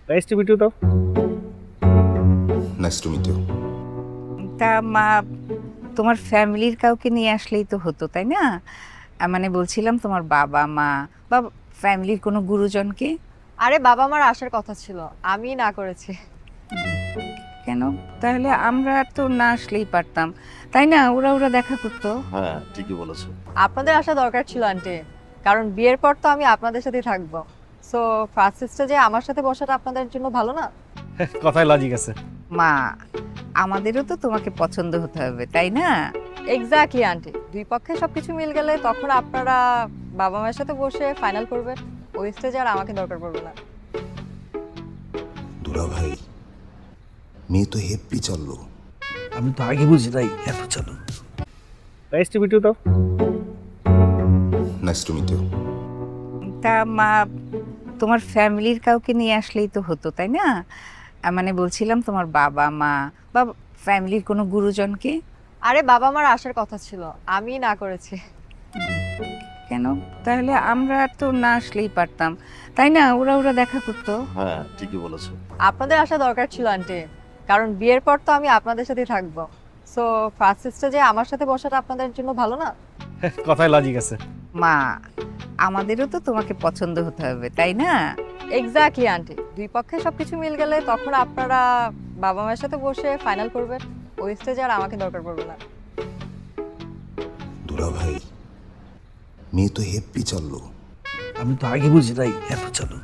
Nice to meet you though. Nice to meet you. তা মা, তোমার ফ্যামিলির কাউকে নিয়ে আসলেই তো হতো, তাই না? মানে বলছিলাম তোমার বাবা মা বা ফ্যামিলির কোনো গুরুজনকে। আরে বাবা মার আসার কথা ছিল, আমি না করেছি। কেন? তাহলে আমরা তো না আসলেই পারতাম, তাই না? ওরা ওরা দেখা করতো। হ্যাঁ, ঠিকই বলেছো। আপনাদের আসা দরকার ছিল আন্টি, কারণ বিয়ের পর তো আমি আপনাদের সাথেই থাকবো। সো ফার্স্ট স্টেজে আমার সাথে বসাটা আপনাদের জন্য ভালো না? কথায় লজিক আছে। মা, আমাদেরও তো তোমাকে পছন্দ হতে হবে, তাই না? এক্স্যাক্টলি আন্টি, দুই পক্ষে সবকিছু মিল গেলে তখন আপনারা বাবা মায়ের সাথে বসে ফাইনাল করবেন। ওই স্টেজে আর আমাকে দরকার পড়বে না। দুলা ভাই, মেয়ে তো হেব্বি চললো। আমি তো আগে বুঝি নাই এত চালু। Nice to meet you though. Nice to meet you. তা মা, তোমার ফ্যামিলির কাউকে নিয়ে আসলেই তো হতো, তাই না? মানে বলছিলাম তোমার বাবা মা বা ফ্যামিলির কোনো গুরুজনকে। আরে বাবা মার আসার কথা ছিল, আমি না করেছি। কেন? তাহলে আমরা তো না আসলেই পারতাম, তাই না? ওরা ওরা দেখা করতো। হ্যাঁ, ঠিকই বলেছো। আপনাদের আসা দরকার ছিল আন্টি, কারণ বিয়ের পর তো আমি আপনাদের সাথেই থাকবো। সো ফার্স্ট স্টেজে আমার সাথে বসাটা আপনাদের জন্য ভালো না? কথায় লজিক আছে। মা, আমাদেরও তো তোমাকে পছন্দ হতে হবে, তাই না? এক্স্যাক্টলি আন্টি, দুই পক্ষে সবকিছু মিল গেলে তখন আপনারা বাবা মায়ের সাথে বসে ফাইনাল করবেন। ওই স্টেজে আর আমাকে দরকার পড়বে না। দুলা ভাই, মেয়ে তো হেব্বি চললো। আমি তো আগে বুঝি নাই এত চালু।